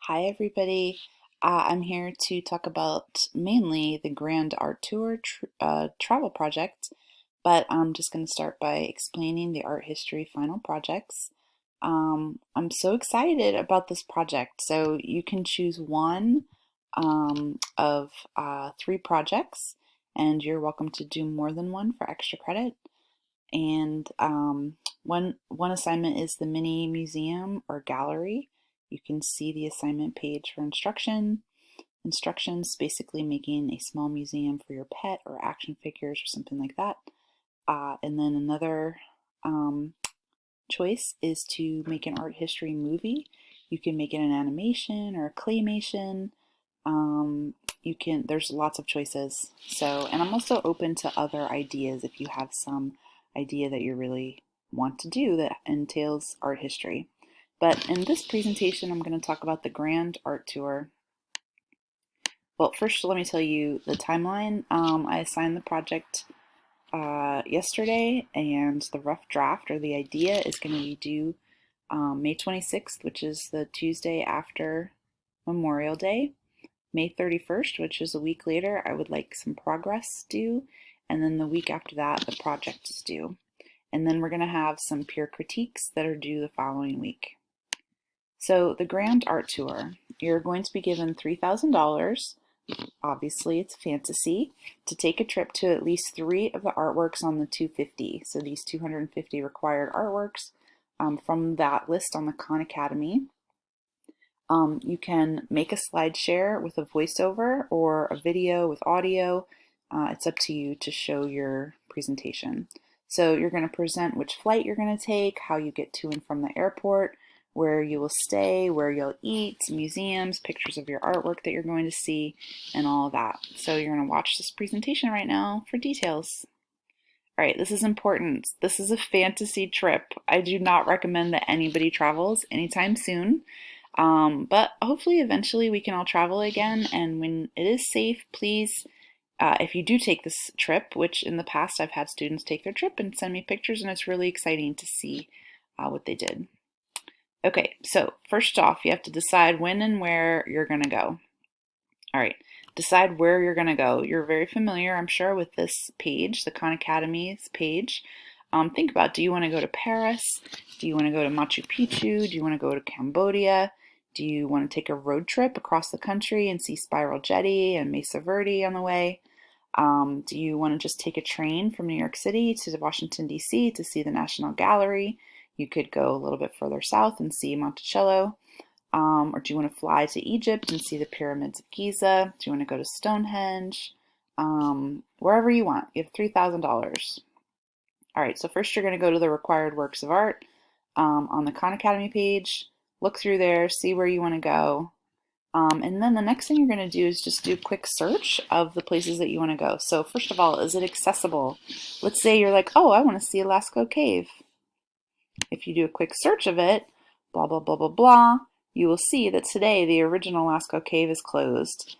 Hi, everybody. I'm here to talk about mainly the Grand Art Tour travel project, but I'm just going to start by explaining the art history final projects. I'm so excited about this project. So you can choose one of three projects, and you're welcome to do more than one for extra credit. And one assignment is the mini museum or gallery. You can see the assignment page for instructions, basically making a small museum for your pet or action figures or something like that. And then another choice is to make an art history movie. You can make it an animation or a claymation. There's lots of choices. So, and I'm also open to other ideas if you have some idea that you really want to do that entails art history. But in this presentation, I'm going to talk about the Grand Art Tour. Well, first, let me tell you the timeline. I assigned the project yesterday, and the rough draft or the idea is going to be due May 26th, which is the Tuesday after Memorial Day. May 31st, which is a week later, I would like some progress due, and then the week after that, the project is due. And then we're going to have some peer critiques that are due the following week. So the Grand Art Tour, you're going to be given $3,000. Obviously, it's fantasy, to take a trip to at least 3 of the artworks on the 250. So these 250 required artworks from that list on the Khan Academy. You can make a slide share with a voiceover or a video with audio. It's up to you to show your presentation. So you're going to present which flight you're going to take, how you get to and from the airport, where you will stay, where you'll eat, museums, pictures of your artwork that you're going to see, and all of that. So you're going to watch this presentation right now for details. All right, this is important. This is a fantasy trip. I do not recommend that anybody travels anytime soon. But hopefully eventually we can all travel again, and when it is safe, please, if you do take this trip, which in the past I've had students take their trip and send me pictures, and it's really exciting to see what they did. Okay, so first off, you have to decide when and where you're going to go. All right, decide where you're going to go. You're very familiar, I'm sure, with this page, the Khan Academy's page. Think about, do you want to go to Paris? Do you want to go to Machu Picchu? Do you want to go to Cambodia? Do you want to take a road trip across the country and see Spiral Jetty and Mesa Verde on the way? Do you want to just take a train from New York City to Washington, D.C. to see the National Gallery? You could go a little bit further south and see Monticello. Or do you want to fly to Egypt and see the pyramids of Giza? Do you want to go to Stonehenge? Wherever you want. You have $3,000. All right, so first you're going to go to the required works of art on the Khan Academy page. Look through there, see where you want to go. And then the next thing you're going to do is just do a quick search of the places that you want to go. So first of all, is it accessible? Let's say you're like, oh, I want to see Lascaux Cave. If you do a quick search of it, blah, blah, blah, blah, blah, you will see that today the original Lascaux Cave is closed.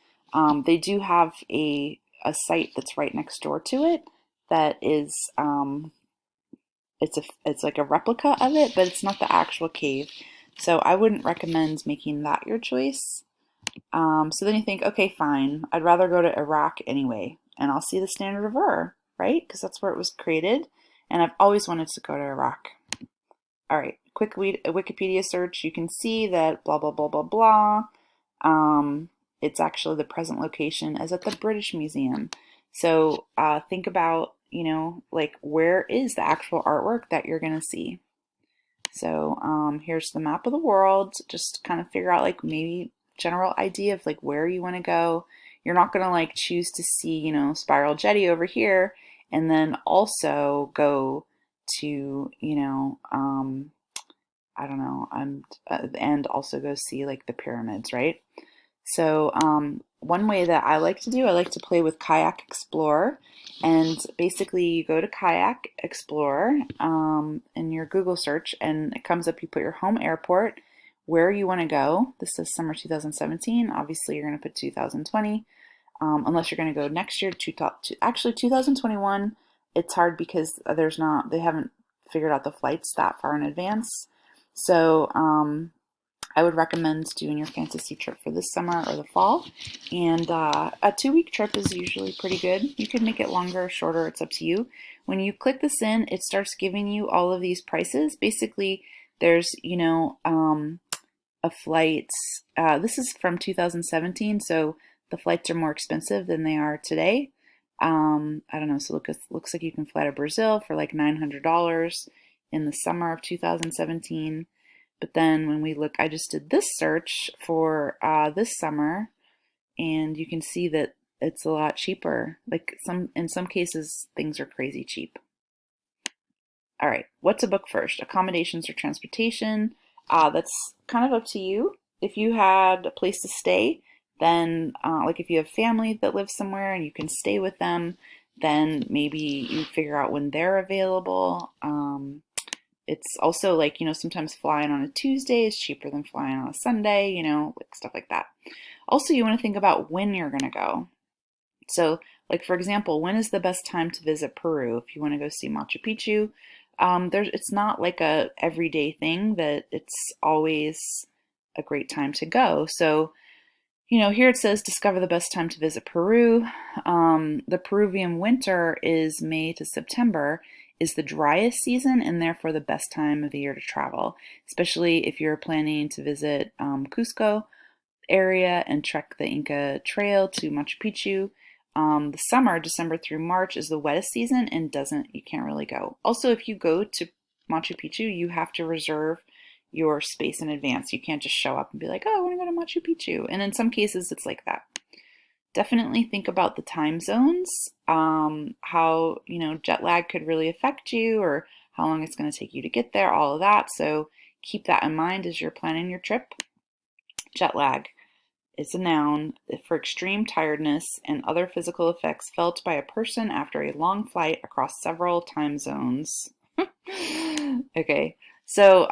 They do have a site that's right next door to it that is it's like a replica of it, but it's not the actual cave. So I wouldn't recommend making that your choice. So then you think, okay, fine, I'd rather go to Iraq anyway, and I'll see the Standard of Ur, right? Because that's where it was created, and I've always wanted to go to Iraq. All right, quick Wikipedia search, you can see that blah, blah, blah, blah, blah. It's actually the present location is at the British Museum. So think about, like where is the actual artwork that you're going to see? So here's the map of the world. Just kind of figure out like maybe general idea of like where you want to go. You're not going to like choose to see, Spiral Jetty over here and then also go to, I don't know, and also go see like the pyramids, right? So one way that I like to do, I like to play with Kayak Explorer. And basically you go to Kayak Explorer in your Google search and it comes up, you put your home airport, where you want to go. This is summer 2017. Obviously you're going to put 2020 unless you're going to go next year actually 2021. It's hard because they haven't figured out the flights that far in advance. So I would recommend doing your fantasy trip for this summer or the fall. And a 2 week trip is usually pretty good. You can make it longer or shorter, it's up to you. When you click this in, it starts giving you all of these prices. Basically, there's, a flight. This is from 2017, so the flights are more expensive than they are today. I don't know, so looks like you can fly to Brazil for like $900 in the summer of 2017. But then when we look, I just did this search for this summer, and you can see that it's a lot cheaper. Like in some cases, things are crazy cheap. All right, what to book first? Accommodations or transportation? That's kind of up to you. If you had a place to stay, then like if you have family that lives somewhere and you can stay with them, then maybe you figure out when they're available. It's also like, sometimes flying on a Tuesday is cheaper than flying on a Sunday, like stuff like that. Also, you want to think about when you're going to go. So, like for example, when is the best time to visit Peru if you want to go see Machu Picchu? It's not like a everyday thing that it's always a great time to go. So, here it says discover the best time to visit Peru. The Peruvian winter is May to September, is the driest season and therefore the best time of the year to travel, especially if you're planning to visit Cusco area and trek the Inca Trail to Machu Picchu. The summer, December through March, is the wettest season and you can't really go. Also, if you go to Machu Picchu, you have to reserve your space in advance. You can't just show up and be like, oh, I want to go to Machu Picchu. And in some cases, it's like that. Definitely think about the time zones, how, jet lag could really affect you or how long it's going to take you to get there, all of that. So keep that in mind as you're planning your trip. Jet lag. It's a noun for extreme tiredness and other physical effects felt by a person after a long flight across several time zones. Okay, so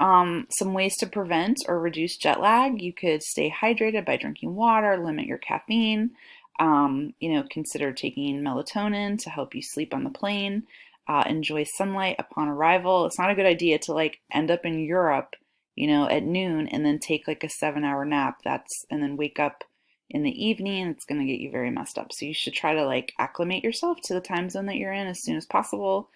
some ways to prevent or reduce jet lag. You could stay hydrated by drinking water, limit your caffeine, consider taking melatonin to help you sleep on the plane, enjoy sunlight upon arrival. It's not a good idea to like end up in Europe at noon and then take like a 7 hour nap. And then wake up in the evening. It's going to get you very messed up. So you should try to like acclimate yourself to the time zone that you're in as soon as possible.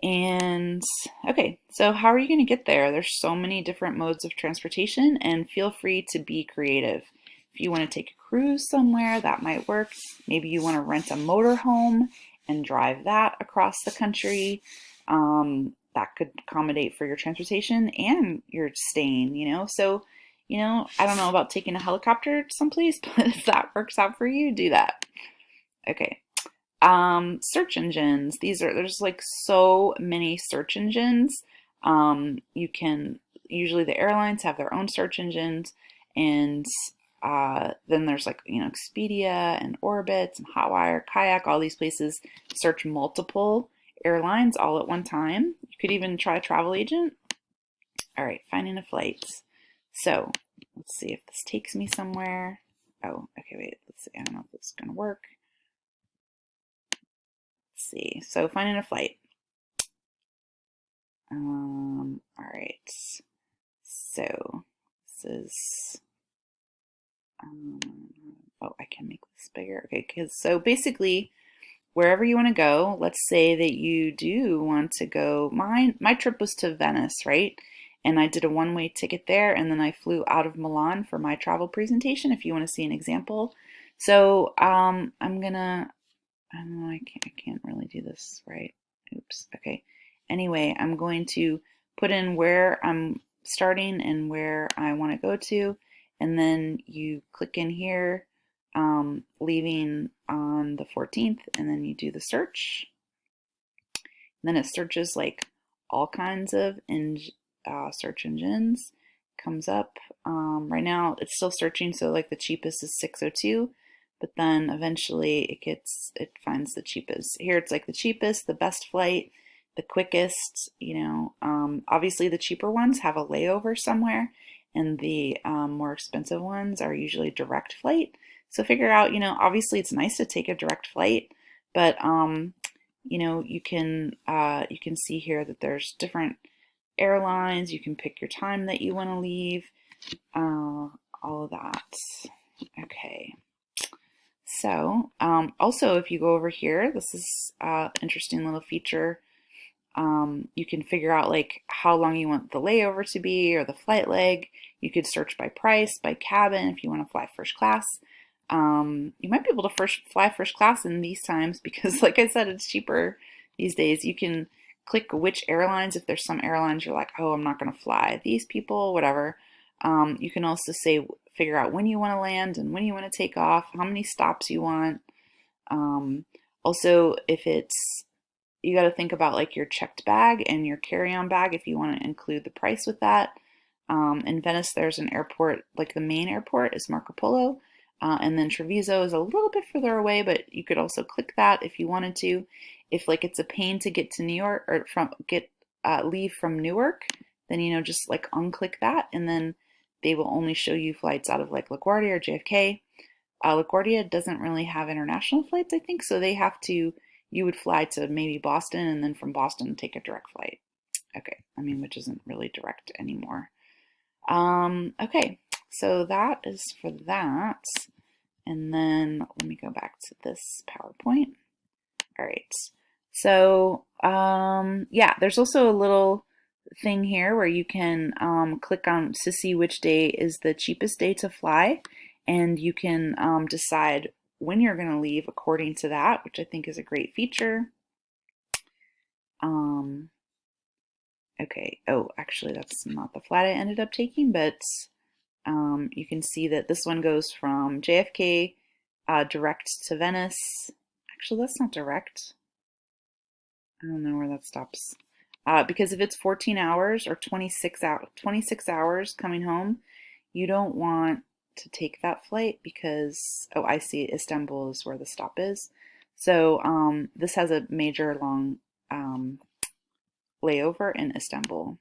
And okay, so how are you going to get there? There's so many different modes of transportation, and feel free to be creative. If you want to take a cruise somewhere, that might work. Maybe you want to rent a motorhome and drive that across the country. That could accommodate for your transportation and your staying, So, I don't know about taking a helicopter someplace, but if that works out for you, do that. Okay. Search engines. There's like so many search engines. Usually the airlines have their own search engines, and then there's like, Expedia and Orbitz and Hotwire, Kayak, all these places search multiple airlines all at one time. You could even try a travel agent. All right, finding a flight. So let's see if this takes me somewhere. Oh, okay, wait, let's see. I don't know if this is gonna work. Let's see. So finding a flight. All right. So this is, oh, I can make this bigger. Okay, so basically, wherever you want to go, let's say that you do want to go. My trip was to Venice, right? And I did a one-way ticket there, and then I flew out of Milan for my travel presentation. If you want to see an example, so I'm gonna. I don't know. I can't really do this right. Oops. Okay. Anyway, I'm going to put in where I'm starting and where I want to go to, and then you click in here, leaving on the 14th, and then you do the search. And then it searches like all kinds of search engines. Comes up. Right now it's still searching, so like the cheapest is 602. But then eventually it finds the cheapest. Here it's like the cheapest, the best flight, the quickest, obviously the cheaper ones have a layover somewhere, and the more expensive ones are usually direct flight. So figure out, obviously it's nice to take a direct flight, but you can see here that there's different airlines. You can pick your time that you want to leave. all of that. Okay. So also, if you go over here, this is an interesting little feature. You can figure out like how long you want the layover to be or the flight leg. You could search by price, by cabin if you want to fly first class. You might be able to fly first class in these times because, like I said, it's cheaper these days. You can click which airlines. If there's some airlines you're like, oh, I'm not going to fly these people, whatever. You can also figure out when you want to land and when you want to take off, how many stops you want. Also, if it's you got to think about like your checked bag and your carry-on bag if you want to include the price with that. In Venice, there's an airport, like the main airport is Marco Polo, and then Treviso is a little bit further away, but you could also click that if you wanted to. If like it's a pain to get to New York or leave from Newark, then just like unclick that, and then they will only show you flights out of like LaGuardia or JFK. LaGuardia doesn't really have international flights, I think, so you would fly to maybe Boston and then from Boston take a direct flight. Okay, which isn't really direct anymore. Okay, so that is for that. And then let me go back to this PowerPoint. All right, so yeah, there's also a little thing here where you can click on to see which day is the cheapest day to fly, and you can decide when you're going to leave according to that, which I think is a great feature. Okay, oh, actually that's not the flight I ended up taking, but you can see that this one goes from JFK direct to Venice. Actually, that's not direct. I don't know where that stops. Because if it's 14 hours or 26 hours coming home, you don't want to take that flight because, oh, I see, Istanbul is where the stop is. So this has a major long layover in Istanbul.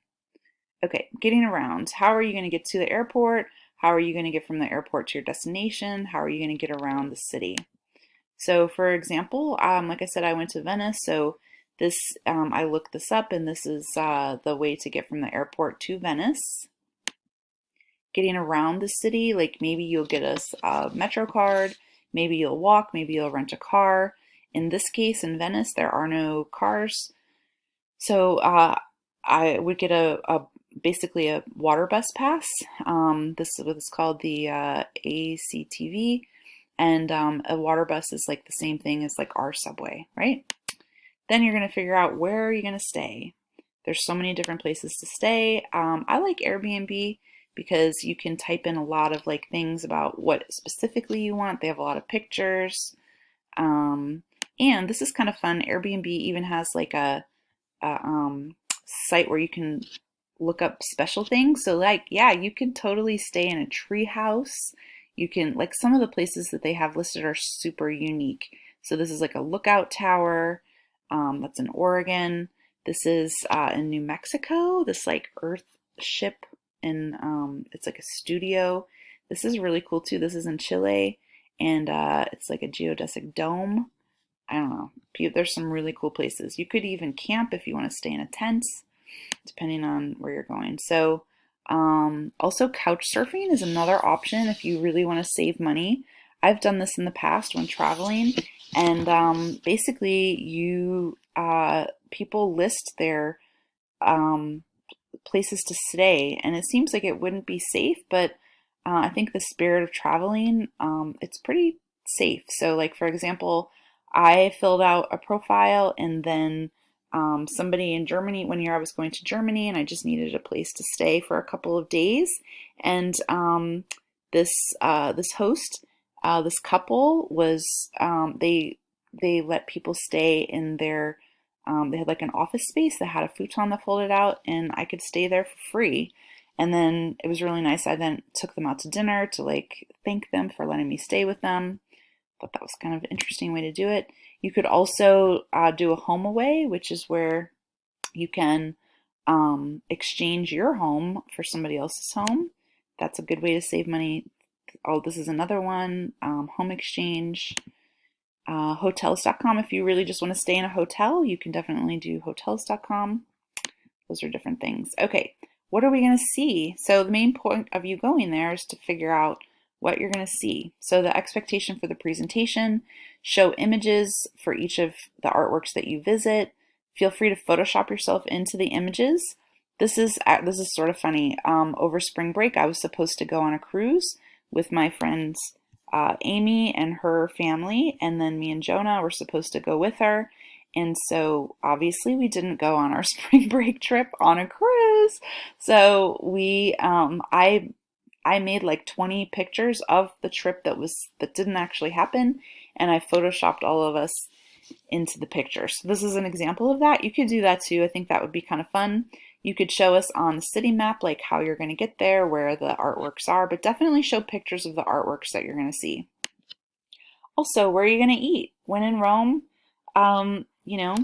Okay, getting around. How are you going to get to the airport? How are you going to get from the airport to your destination? How are you going to get around the city? So for example, like I said, I went to Venice, so this I looked this up, and this is the way to get from the airport to Venice. Getting around the city, like maybe you'll get a Metro card, maybe you'll walk, maybe you'll rent a car. In this case, in Venice, there are no cars, so I would get basically a water bus pass. This is what it's called, the ACTV, and a water bus is like the same thing as like our subway, right? Then you're going to figure out where are you going to stay. There's so many different places to stay. I like Airbnb because you can type in a lot of like things about what specifically you want. They have a lot of pictures. And this is kind of fun. Airbnb even has like a site where you can look up special things. So like, yeah, you can totally stay in a tree house. You can, like, some of the places that they have listed are super unique. So this is like a lookout tower. That's in Oregon. This is in New Mexico, this like Earth ship, and it's like a studio. This is really cool too. This is in Chile, and it's like a geodesic dome. I don't know. There's some really cool places. You could even camp if you want to stay in a tent, depending on where you're going. So also couch surfing is another option if you really want to save money. I've done this in the past when traveling, and basically people list their places to stay, and it seems like it wouldn't be safe, but I think the spirit of traveling, it's pretty safe. So like, for example, I filled out a profile, and then somebody in Germany, one year I was going to Germany and I just needed a place to stay for a couple of days, and this host, this couple was they let people stay in their they had like an office space that had a futon that folded out, and I could stay there for free. And then it was really nice. I then took them out to dinner to like thank them for letting me stay with them. Thought that was kind of an interesting way to do it. You could also do a home away, which is where you can exchange your home for somebody else's home. That's a good way to save money. Oh, this is another one, home exchange. Hotels.com, if you really just want to stay in a hotel, you can definitely do hotels.com. Those are different things. Okay, what are we going to see? So the main point of you going there is to figure out what you're going to see. So the expectation for the presentation, show images for each of the artworks that you visit. Feel free to Photoshop yourself into the images. This is sort of funny. Over spring break, I was supposed to go on a cruise with my friends Amy and her family, and then me and Jonah were supposed to go with her. And so obviously we didn't go on our spring break trip on a cruise. So I made like 20 pictures of the trip that didn't actually happen, and I photoshopped all of us into the picture. So this is an example of that. You could do that too. I think that would be kind of fun. You could show us on the city map like how you're going to get there, where the artworks are, but definitely show pictures of the artworks that you're going to see. Also, where are you going to eat? When in Rome, you know,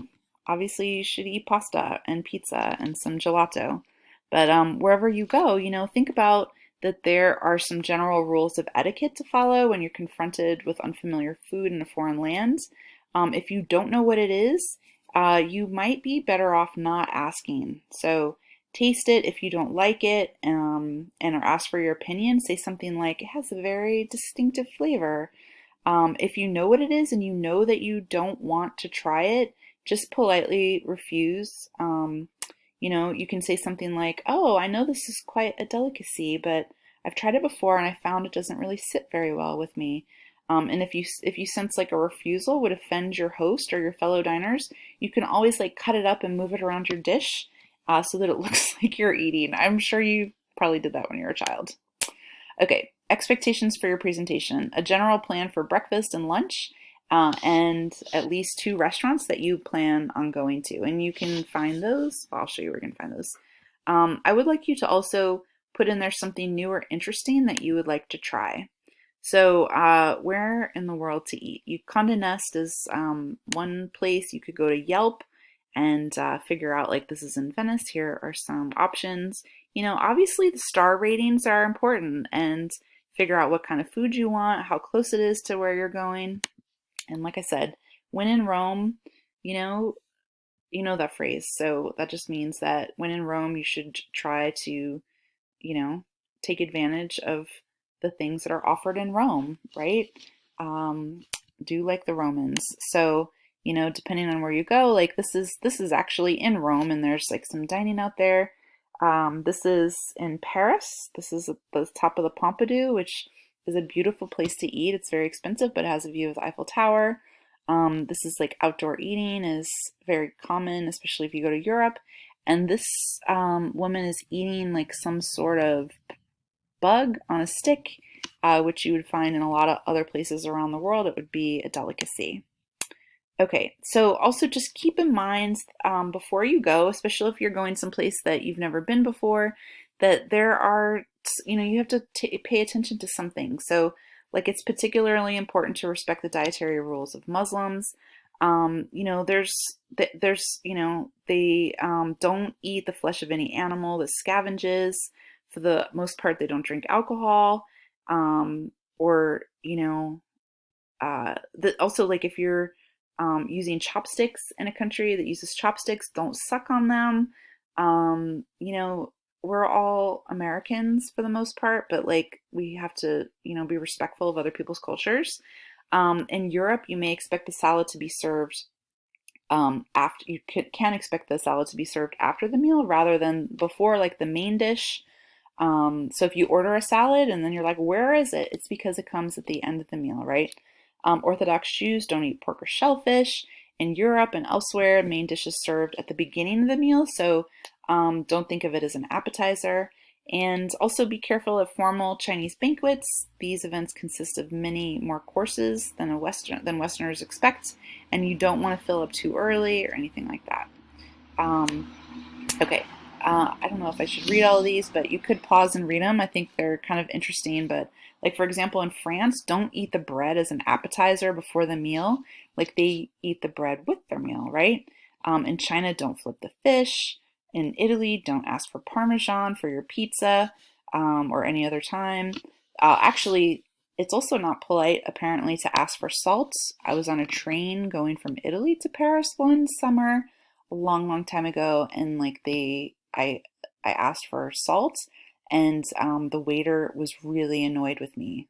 obviously you should eat pasta and pizza and some gelato. But wherever you go, think about that there are some general rules of etiquette to follow when you're confronted with unfamiliar food in a foreign land. If you don't know what it is, you might be better off not asking. So taste it if you don't like it, and or ask for your opinion. Say something like, it has a very distinctive flavor. If you know what it is and you know that you don't want to try it, just politely refuse. You can say something like, "Oh, I know this is quite a delicacy, but I've tried it before and I found it doesn't really sit very well with me." And if you sense like a refusal would offend your host or your fellow diners, you can always like cut it up and move it around your dish so that it looks like you're eating. I'm sure you probably did that when you were a child. Okay, expectations for your presentation. A general plan for breakfast and lunch, and at least 2 restaurants that you plan on going to. And you can find those. Well, I'll show you where you can find those. I would like you to also put in there something new or interesting that you would like to try. So where in the world to eat? Condé Nast is one place. You could go to Yelp and figure out like this is in Venice. Here are some options. Obviously the star ratings are important, and figure out what kind of food you want, how close it is to where you're going. And like I said, when in Rome, you know that phrase. So that just means that when in Rome, you should try to, you know, take advantage of the things that are offered in Rome, right? Um, do like the Romans. So, depending on where you go, like this is actually in Rome, and there's like some dining out there. This is in Paris. This is at the top of the Pompidou, which is a beautiful place to eat. It's very expensive, but it has a view of the Eiffel Tower. This is like outdoor eating is very common, especially if you go to Europe. And this woman is eating like some sort of bug on a stick, which you would find in a lot of other places around the world. It would be a delicacy. Okay, so also just keep in mind before you go, especially if you're going someplace that you've never been before, that there are, you have to pay attention to some things. So, like, it's particularly important to respect the dietary rules of Muslims. They don't eat the flesh of any animal that scavenges. For the most part, they don't drink alcohol, or also, like, if you're using chopsticks in a country that uses chopsticks, don't suck on them. We're all Americans for the most part, but like we have to, be respectful of other people's cultures. In Europe, you may expect the salad to be served after. You can expect the salad to be served after the meal rather than before, like the main dish. So if you order a salad and then you're like, where is it? It's because it comes at the end of the meal, right? Orthodox Jews don't eat pork or shellfish. In Europe and elsewhere, main dish is served at the beginning of the meal, so don't think of it as an appetizer. And also be careful of formal Chinese banquets. These events consist of many more courses than Westerners expect, and you don't want to fill up too early or anything like that. Okay, I don't know if I should read all of these, but you could pause and read them. I think they're kind of interesting. But like, for example, in France, don't eat the bread as an appetizer before the meal. Like, they eat the bread with their meal, right? In China, don't flip the fish. In Italy, don't ask for Parmesan for your pizza or any other time. Actually, it's also not polite, apparently, to ask for salt. I was on a train going from Italy to Paris one summer a long, long time ago, and like I asked for salt, and the waiter was really annoyed with me.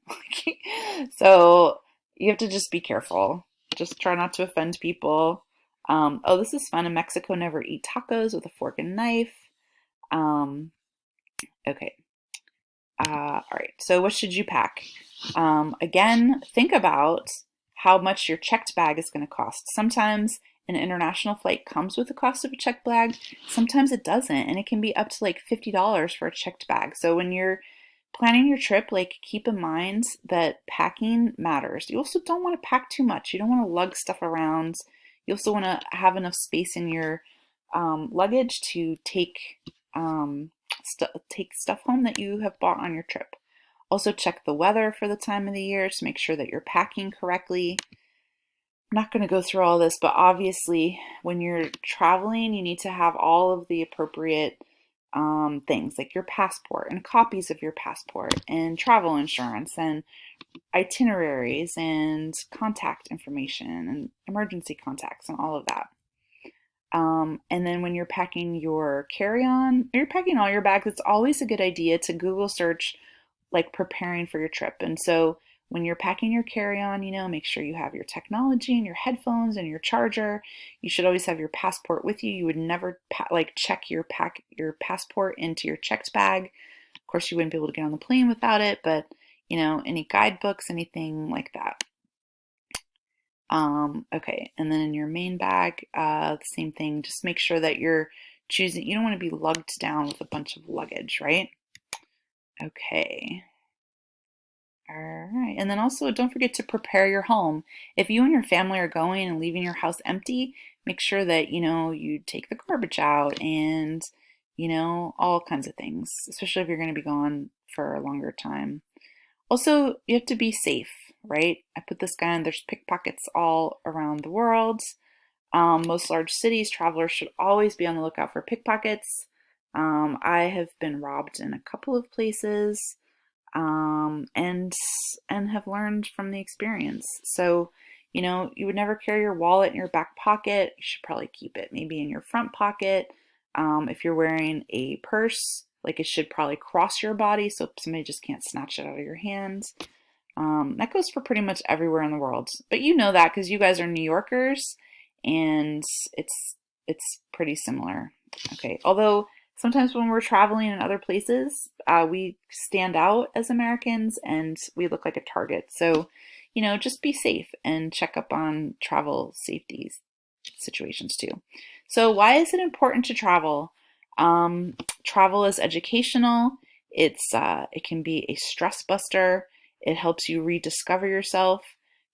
So you have to just be careful. Just try not to offend people. Oh, this is fun. In Mexico, never eat tacos with a fork and knife. Um, okay. All right. So what should you pack? Again, think about how much your checked bag is going to cost. Sometimes an international flight comes with the cost of a checked bag. Sometimes it doesn't, and it can be up to like $50 for a checked bag. So when you're planning your trip, like keep in mind that packing matters. You also don't want to pack too much. You don't want to lug stuff around. You also want to have enough space in your luggage to take stuff home that you have bought on your trip. Also check the weather for the time of the year to make sure that you're packing correctly. I'm not going to go through all this, but obviously when you're traveling, you need to have all of the appropriate things like your passport and copies of your passport and travel insurance and itineraries and contact information and emergency contacts and all of that. And then when you're packing your carry-on, or you're packing all your bags, it's always a good idea to Google search like preparing for your trip. And so when you're packing your carry-on, make sure you have your technology and your headphones and your charger. You should always have your passport with you. You would never check your passport into your checked bag. Of course, you wouldn't be able to get on the plane without it, but any guidebooks, anything like that. Okay, and then in your main bag, the same thing. Just make sure that you're choosing, you don't want to be lugged down with a bunch of luggage, right? Okay. All right. And then also don't forget to prepare your home. If you and your family are going and leaving your house empty, make sure that, you take the garbage out and, all kinds of things, especially if you're going to be gone for a longer time. Also, you have to be safe, right? I put this guy on, there's pickpockets all around the world. Most large cities, travelers should always be on the lookout for pickpockets. I have been robbed in a couple of places, and have learned from the experience. So, you would never carry your wallet in your back pocket. You should probably keep it maybe in your front pocket. If you're wearing a purse, like it should probably cross your body so somebody just can't snatch it out of your hands. That goes for pretty much everywhere in the world. But you know that because you guys are New Yorkers, and it's pretty similar. Okay, although sometimes when we're traveling in other places, we stand out as Americans and we look like a target. So, just be safe and check up on travel safety situations too. So, why is it important to travel? Travel is educational. It can be a stress buster. It helps you rediscover yourself.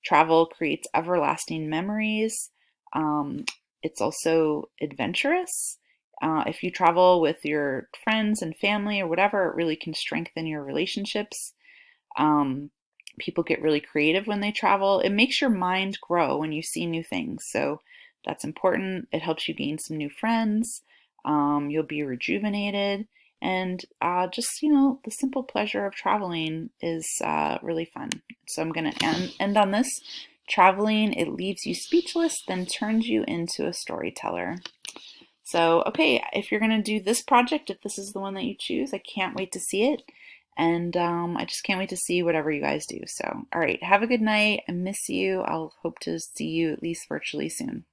Travel creates everlasting memories. It's also adventurous. If you travel with your friends and family or whatever, it really can strengthen your relationships. People get really creative when they travel. It makes your mind grow when you see new things. So that's important. It helps you gain some new friends. You'll be rejuvenated. And just, the simple pleasure of traveling is really fun. So I'm going to end on this. Traveling, it leaves you speechless, then turns you into a storyteller. So, okay, if you're going to do this project, if this is the one that you choose, I can't wait to see it. And I just can't wait to see whatever you guys do. So, all right, have a good night. I miss you. I'll hope to see you at least virtually soon.